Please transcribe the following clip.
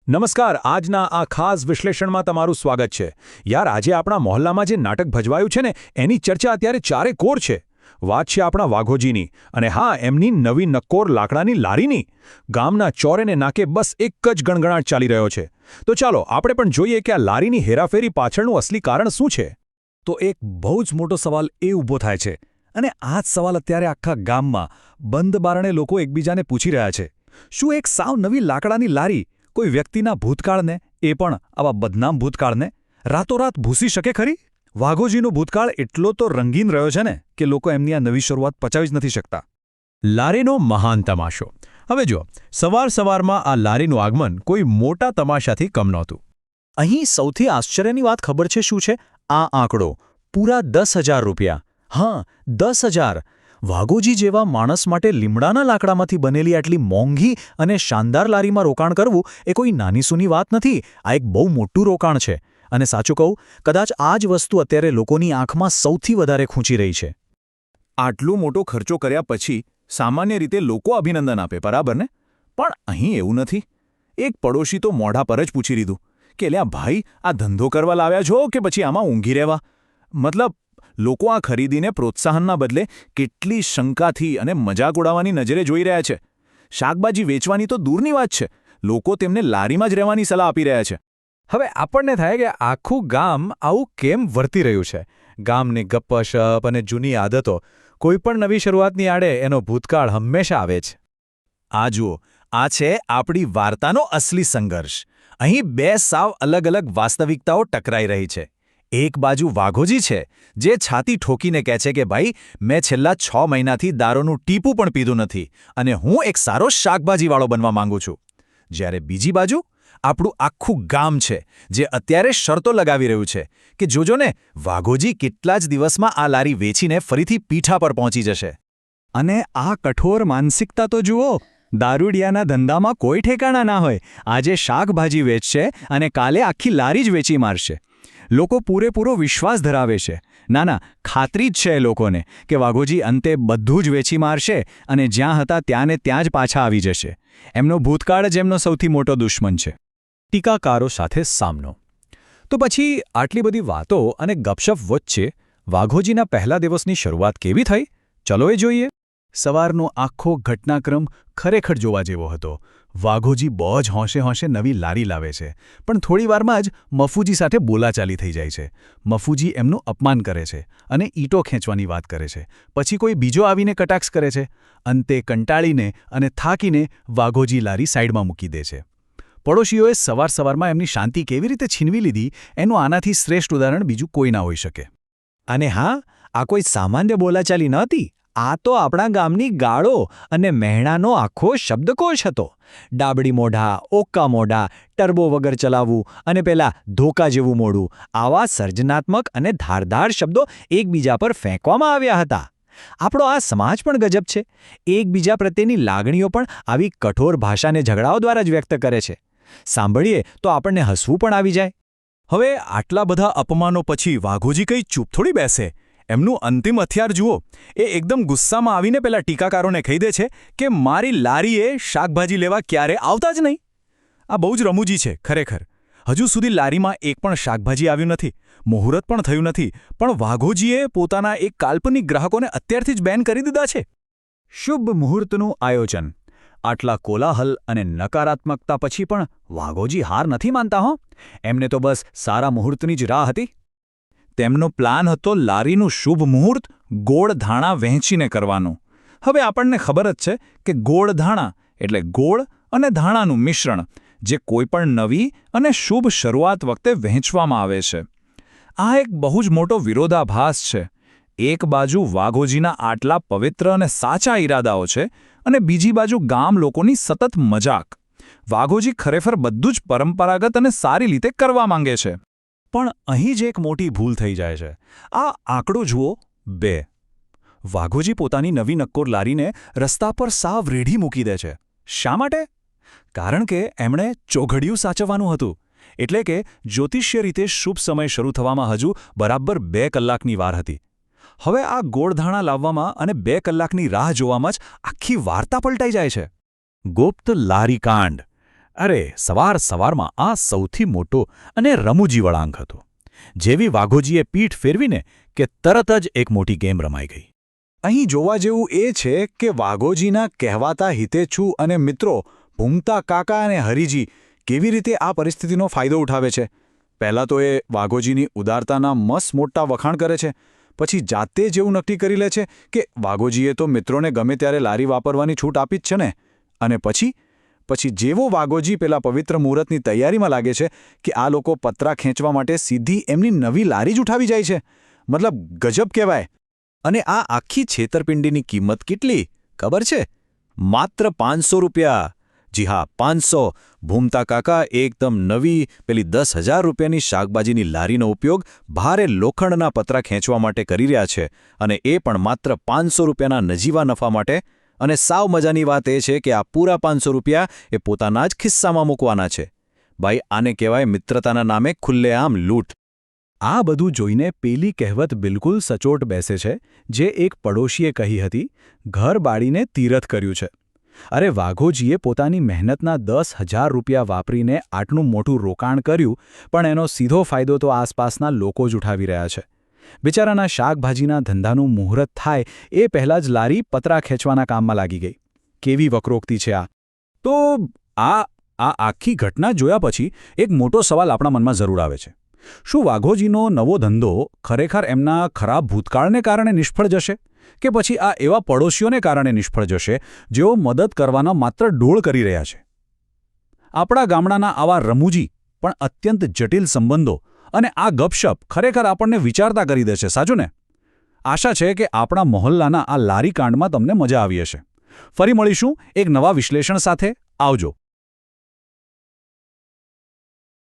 નમસ્કાર આજના આ ખાસ વિશ્લેષણમાં તમારું સ્વાગત છે યાર આજે આપણા મોહલ્લામાં જે નાટક ભજવાયું છે ને એની ચર્ચા અત્યારે ચારે કોર છે વાત છે આપણા વાઘોજીની અને હા એમની નવી નક્કોર લાકડાની લારીની ગામના ચોરેને નાકે બસ એક જ ગણગણાટ ચાલી રહ્યો છે તો ચાલો આપણે પણ જોઈએ કે આ લારીની હેરાફેરી પાછળનું અસલી કારણ શું છે તો એક બહુ જ મોટો સવાલ એ ઊભો થાય છે અને આ જ સવાલ અત્યારે આખા ગામમાં બંધ બારણે લોકો એકબીજાને પૂછી રહ્યા છે શું એક સાવ નવી લાકડાની લારી કોઈ વ્યક્તિના ભૂતકાળને એ પણ આવા બદનામ ભૂતકાળને રાતોરાત ભૂસી શકે ખરી વાઘોજીનો ભૂતકાળ એટલો તો રંગીન રહ્યો છે ને કે લોકો એમની આ નવી શરૂઆત પચાવી જ નથી શકતા લારીનો મહાન તમાશો હવે જો સવારમાં આ લારીનું આગમન કોઈ મોટા તમાશાથી કમ નહોતું અહીં સૌથી આશ્ચર્યની વાત ખબર છે શું છે આ આંકડો પૂરા 10,000 રૂપિયા હા 10,000 વાઘોજી જેવા માણસ માટે લીમડાના લાકડામાંથી બનેલી આટલી મોંઘી અને શાનદાર લારીમાં રોકાણ કરવું એ કોઈ નાનીસૂની વાત નથી આ એક બહુ મોટું રોકાણ છે અને સાચું કહું કદાચ આ જ વસ્તુ અત્યારે લોકોની આંખમાં સૌથી વધારે ખૂંચી રહી છે આટલો મોટો ખર્ચો કર્યા પછી સામાન્ય રીતે લોકો અભિનંદન આપે બરાબર ને પણ અહીં એવું નથી એક પડોશી તો મોઢા પર જ પૂછી લીધું કે લ્યા ભાઈ આ ધંધો કરવા લાવ્યા છો કે પછી આમાં ઊંઘી રહેવા મતલબ લોકો આ ખરીદીને પ્રોત્સાહનના બદલે કેટલી શંકાથી અને મજાક ઉડાવવાની નજરે જોઈ રહ્યા છે શાકભાજી વેચવાની તો દૂરની વાત છે લોકો તેમને લારીમાં જ રહેવાની સલાહ આપી રહ્યા છે હવે આપણને થાય કે આખું ગામ આવું કેમ વર્તી રહ્યું છે ગામની ગપ્પશપ અને જૂની આદતો કોઈપણ નવી શરૂઆતની આડે એનો ભૂતકાળ હંમેશા આવે છે આ જુઓ આ છે આપણી વાર્તાનો અસલી સંઘર્ષ અહીં બે સાવ અલગ અલગ વાસ્તવિકતાઓ ટકરાઈ રહી છે એક બાજુ વાઘોજી છે જે છાતી ઠોકીને કહે છે કે ભાઈ મેં છેલ્લા 6 મહિનાથી દારૂનું ટીપું પણ પીધું નથી અને હું એક સારો શાકભાજીવાળો બનવા માંગુ છું જ્યારે બીજી બાજુ આપણું આખું ગામ છે જે અત્યારે શરતો લગાવી રહ્યું છે કે જોજો ને વાઘોજી કેટલા જ દિવસમાં આ લારી વેચીને ફરીથી પીઠા પર પહોંચી જશે અને આ કઠોર માનસિકતા તો જુઓ દારૂડિયાના ધંધામાં કોઈ ઠેકાણા ના હોય આજે શાકભાજી વેચશે અને કાલે આખી લારી જ વેચી મારશે લોકો પૂરેપૂરો વિશ્વાસ ધરાવે છે ના ખાતરી જ છે એ લોકોને કે વાઘોજી અંતે બધું જ વેચી મારશે અને જ્યાં હતા ત્યાં ને ત્યાં જ પાછા આવી જશે એમનો ભૂતકાળ જ એમનો સૌથી મોટો દુશ્મન છે ટીકાકારો સાથે સામનો તો પછી આટલી બધી વાતો અને ગપશપ વચ્ચે વાઘોજીના પહેલા દિવસની શરૂઆત કેવી થઈ ચલો એ જોઈએ સવારનો આખો ઘટનાક્રમ ખરેખર જોવા જેવો હતો વાઘોજી બહુ જ હોંશે નવી લારી લાવે છે પણ થોડીવારમાં જ મફુજી સાથે બોલાચાલી થઈ જાય છે મફુજી એમનું અપમાન કરે છે અને ઈંટો ખેંચવાની વાત કરે છે પછી કોઈ બીજો આવીને કટાક્ષ કરે છે અંતે કંટાળીને અને થાકીને વાઘોજી લારી સાઈડમાં મૂકી દે છે પડોશીઓએ સવારમાં એમની શાંતિ કેવી રીતે છીનવી લીધી એનું આનાથી શ્રેષ્ઠ ઉદાહરણ બીજું કોઈ ના હોઈ શકે અને હા આ કોઈ સામાન્ય બોલાચાલી નહોતી આ તો આપણા ગામની ગાળો અને મહેણાનો આખો શબ્દકોશ હતો ડાબડી મોઢા ઓક્કા મોઢા ટર્બો વગર ચલાવવું અને પેલા ધોકા જેવું મોઢું આવા સર્જનાત્મક અને ધારદાર શબ્દો એકબીજા પર ફેંકવામાં આવ્યા હતા આપણો આ સમાજ પણ ગજબ છે એકબીજા પ્રત્યેની લાગણીઓ પણ આવી કઠોર ભાષાને ઝઘડાઓ દ્વારા જ વ્યક્ત કરે છે સાંભળીએ તો આપણને હસવું પણ આવી જાય હવે આટલા બધા અપમાનો પછી વાઘોજી કંઈ ચૂપ થોડી બેસે એમનું અંતિમ હથિયાર જુઓ એ એકદમ ગુસ્સામાં આવીને પેલા ટીકાકારોને કહી દે છે કે મારી લારીએ શાકભાજી લેવા ક્યારે આવતા જ નહીં આ બહુ જ રમૂજી છે ખરેખર હજુ સુધી લારીમાં એક પણ શાકભાજી આવ્યું નથી મુહૂર્ત પણ થયું નથી પણ વાઘોજીએ પોતાના એક કાલ્પનિક ગ્રાહકોને અત્યારથી જ બેન કરી દીધા છે શુભ મુહૂર્તનું આયોજન આટલા કોલાહલ અને નકારાત્મકતા પછી પણ વાઘોજી હાર નથી માનતા હો એમને તો બસ સારા મુહૂર્તની જ રાહ હતી તેમનો પ્લાન હતો લારીનું શુભ મુહૂર્ત ગોળ ધાણા વહેંચીને કરવાનું હવે આપણને ખબર જ છે કે ગોળ ધાણા એટલે ગોળ અને ધાણાનું મિશ્રણ જે કોઈપણ નવી અને શુભ શરૂઆત વખતે વહેંચવામાં આવે છે આ એક બહુ જ મોટો વિરોધાભાસ છે એક બાજુ વાઘોજીના આટલા પવિત્ર અને સાચા ઈરાદાઓ છે અને બીજી બાજુ ગામ લોકોની સતત મજાક વાઘોજી ખરેખર બધું જ પરંપરાગત અને સારી રીતે કરવા માંગે છે પણ અહીં જ એક મોટી ભૂલ થઈ જાય છે આ આંકડો જુઓ 2 વાઘોજી પોતાની નવી નક્કોર લારીને રસ્તા પર સાવ રેઢી મૂકી દે છે શા માટે કારણ કે એમણે ચોઘડિયું સાચવવાનું હતું એટલે કે જ્યોતિષ્ય રીતે શુભ સમય શરૂ થવામાં હજુ બરાબર 2 કલાકની વાર હતી હવે આ ગોળધાણા લાવવામાં અને 2 કલાકની રાહ જોવામાં જ આખી વાર્તા પલટાઈ જાય છે ગુપ્ત લારીકાંડ અરે સવારમાં આ સૌથી મોટો અને રમૂજી વળાંક હતો. જેવી વાઘોજીએ પીઠ ફેરવીને કે તરત જ એક મોટી ગેમ રમાઈ ગઈ. અહીં જોવા જેવું એ છે કે વાઘોજીના કહેવાતા હિતેચ્છુ અને મિત્રો ભૂમતા કાકા અને હરીજી કેવી રીતે આ પરિસ્થિતિનો ફાયદો ઉઠાવે છે. પહેલાં તો એ વાઘોજીની ઉદારતાના મસ્ત મોટા વખાણ કરે છે, પછી જાતે જ એવું નક્કી કરી લે છે કે વાઘોજીએ તો મિત્રોને ગમે ત્યારે લારી વાપરવાની છૂટ આપી જ છે ને. અને પછી જેવો વાઘોજી પેલા પવિત્ર મુહૂર્તની તૈયારીમાં લાગે છે કે આ લોકો પતરા ખેંચવા માટે સીધી એમની નવી લારી જ ઉઠાવી જાય છે. મતલબ ગજબ કહેવાય. અને આ આખી છેતરપિંડીની કિંમત કેટલી ખબર છે? માત્ર 500 રૂપિયા. જી હા, 500. ભૂમતા કાકા એકદમ નવી પેલી 10,000 રૂપિયાની શાકભાજીની લારીનો ઉપયોગ ભારે લોખંડના પતરા ખેંચવા માટે કરી રહ્યા છે, અને એ પણ માત્ર 500 રૂપિયાના નજીવા નફા માટે. અને સાવ મજાની વાત એ છે કે આ પૂરા 500 રૂપિયા એ પોતાના જ ખિસ્સામાં મૂકવાના છે. ભાઈ, આને કહેવાય મિત્રતાના નામે ખુલ્લેઆમ લૂંટ. આ બધું જોઈને પેલી કહેવત બિલકુલ સચોટ બેસે છે જે એક પડોશીએ કહી હતી, ઘર બાળીને તીરથ કર્યું છે. અરે વાઘોજીએ પોતાની મહેનતના 10,000 રૂપિયા વાપરીને આટલું મોટું રોકાણ કર્યું, પણ એનો સીધો ફાયદો તો આસપાસના લોકો જ ઉઠાવી રહ્યા છે. બિચારાના શાકભાજીના ધંધાનું મુહૂર્ત થાય એ પહેલાં જ લારી પતરા ખેંચવાના કામમાં લાગી ગઈ. કેવી વક્રોક્તિ છે આ! તો આ આખી ઘટના જોયા પછી એક મોટો સવાલ આપણા મનમાં જરૂર આવે છે. શું વાઘોજીનો નવો ધંધો ખરેખર એમના ખરાબ ભૂતકાળને કારણે નિષ્ફળ જશે, કે પછી આ એવા પડોશીઓને કારણે નિષ્ફળ જશે જેઓ મદદ કરવાનો માત્ર ડોળ કરી રહ્યા છે? આપણા ગામડાના આવા રમૂજી પણ અત્યંત જટિલ સંબંધો અને આ ગપશપ ખરેખર આપણને વિચારતા કરી દેશે, સાચું ને? આશા છે કે આપણા મોહલ્લાના આ લારી કાંડમાં તમને મજા આવી હશે. ફરી મળીશું એક નવા વિશ્લેષણ સાથે. આવજો.